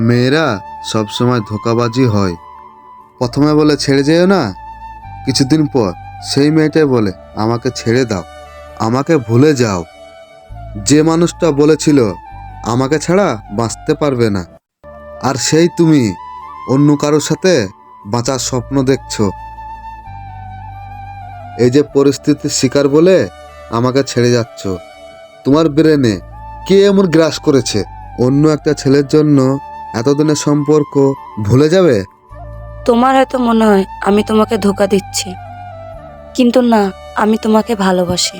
মেয়েরা সবসময় ধোঁকাবাজি হয়। প্রথমে বলে ছেড়ে যেও না, কিছুদিন পর সেই মেয়েটাই বলে আমাকে ছেড়ে দাও, আমাকে ভুলে যাও। যে মানুষটা বলেছিল আমাকে ছাড়া বাঁচতে পারবে না, আর সেই তুমি অন্য কারোর সাথে বাঁচার স্বপ্ন দেখছো। এই যে পরিস্থিতির শিকার বলে আমাকে ছেড়ে যাচ্ছ। তোমার ব্রেনে কে এমন গ্রাস করেছে অন্য একটা ছেলের জন্য এতদিনের সম্পর্ক ভুলে যাবে? তোমার হয়তো মনে হয় আমি তোমাকে ধোঁকা দিচ্ছি, কিন্তু না, আমি তোমাকে ভালোবাসি।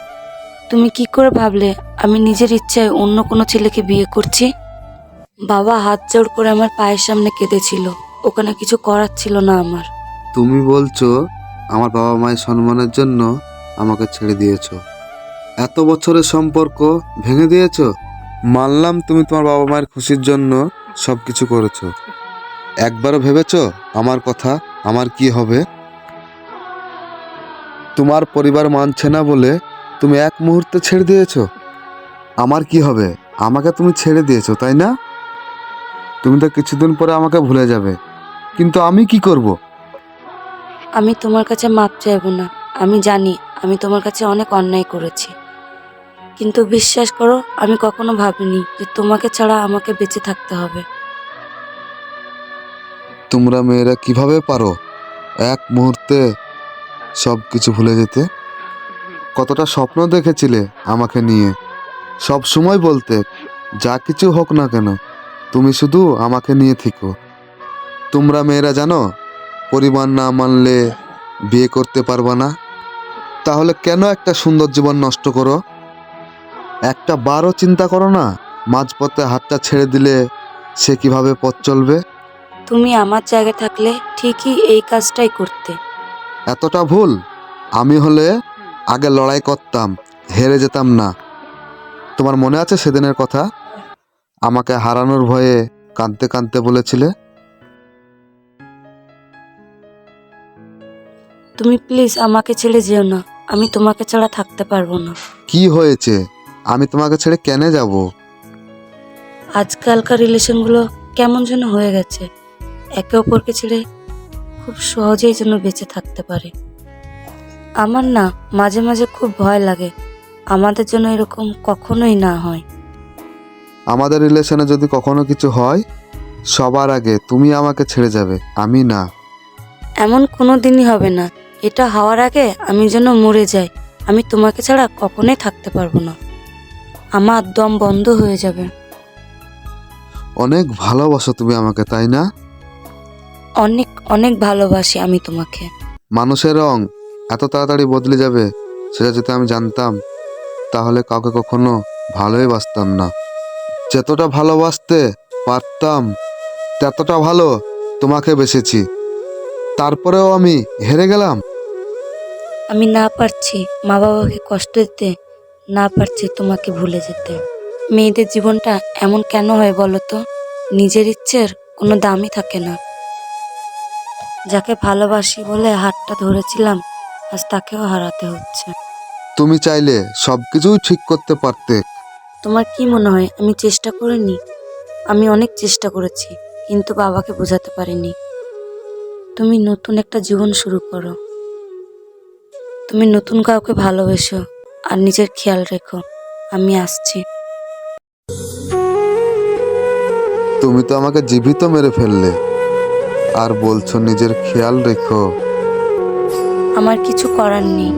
তুমি কি করে ভাবলে আমি নিজের ইচ্ছায় অন্য কোনো ছেলেকে বিয়ে করছি? বাবা হাত জোড় করে আমার পায়ের সামনে কেঁদেছিল, ওখানে কিছু করার ছিল না আমার। তুমি বলছো আমার বাবা মায়ের সম্মানের জন্য আমাকে ছেড়ে দিয়েছো, এত বছরের সম্পর্ক ভেঙে দিয়েছো। মানলাম তুমি তোমার বাবা মায়ের খুশির জন্য সব কিছু করেছো, একবারও ভেবেছো আমার কথা, আমার কি হবে? তোমার পরিবার মানছে না বলে তুমি এক মুহূর্তে ছেড়ে দিয়েছো। আমার কি হবে? আমাকে তুমি ছেড়ে দিয়েছো, তাই না? তুমি তো কিছুদিন পরে আমাকে ভুলে যাবে, কিন্তু আমি কি করব? আমি তোমার কাছে মাপ চাইবো না। আমি জানি আমি তোমার কাছে অনেক অন্যায় করেছি, কিন্তু বিশ্বাস করো, আমি কখনো ভাবিনি যে তোমাকে ছাড়া আমাকে বেঁচে থাকতে হবে। তোমরা মেয়েরা কিভাবে পারো এক মুহূর্তে সব কিছু ভুলে যেতে? কতটা স্বপ্ন দেখেছিলে আমাকে নিয়ে, সব সময় বলতে যা কিছু হোক না কেন তুমি শুধু আমাকে নিয়ে থেকো। তোমরা মেয়েরা জানো পরিবার না মানলে বিয়ে করতে পারবা না, তাহলে কেন একটা সুন্দর জীবন নষ্ট করো? একটা বারও চিন্তা করো না মাঝপথে হাতটা ছেড়ে দিলে সে কিভাবে পথ চলবে? তুমি আমার জায়গায় থাকলে ঠিকই এই কাজটাই করতে। এতটা ভুল? আমি হলে আগে লড়াই করতাম, হেরে যেতাম না। তোমার মনে আছে সেদিনের কথা? আমাকে হারানোর ভয়ে কাঁদতে কাঁদতে বলেছিলে। তুমি প্লিজ আমাকে ছেড়ে যেও না, আমি তোমাকে ছাড়া থাকতে পারবো না। কি হয়েছে? আমি তোমাকে ছেড়ে কেন যাব? আজকালকার রিলেশনগুলো কেমন যেন হয়ে গেছে, একে অপরকে ছেড়ে খুব সহজেই যেন বেঁচে থাকতে পারে। আমার না মাঝে মাঝে খুব ভয় লাগে আমাদের জন্য এরকম কখনোই না হয়। আমাদের রিলেশনে যদি কখনো কিছু হয়, সবার আগে তুমি আমাকে ছেড়ে যাবে, আমি না। এমন কোনো দিনই হবে না। এটা হওয়ার আগে আমি যেন মরে যাই, আমি তোমাকে ছাড়া কখনোই থাকতে পারবো না। আমার দম বন্ধ হয়ে যাবে। অনেক ভালোবাসো তুমি আমাকে, তাই না? অনেক অনেক ভালোবাসি আমি তোমাকে। মানুষের রং এত তাড়াতাড়ি বদলে যাবে সেটা যদি আমি জানতাম, তাহলে কাউকে কখনো ভালোই বাসতাম না। যতটা ভালোবাসতে পারতাম ততটা ভালো তোমাকে বেসেছি, তারপরেও আমি হেরে গেলাম। আমি না পারছি মা বাবাকে কষ্ট দিতে, না পারছি তোমাকে ভুলে যেতে। মেয়েদের জীবনটা এমন কেন হয় বলো তো? নিজের ইচ্ছের কোনো দামই থাকে না। যাকে ভালোবাসি বলে হাতটা ধরেছিলাম, আজ তাকেও হারাতে হচ্ছে। তুমি চাইলে সবকিছুই ঠিক করতে পারতে। তোমার কি মনে হয় আমি চেষ্টা করিনি? আমি অনেক চেষ্টা করেছি, কিন্তু বাবাকে বোঝাতে পারিনি। তুমি নতুন একটা জীবন শুরু করো, তুমি নতুন কাউকে ভালোবেসো, আর নিজের খেয়াল রেখো। আমি আসছি। তুমি তো আমাকে জীবিত মেরে ফেললে, আর বলছো নিজের খেয়াল রেখো। আমার কিছু করার নেই।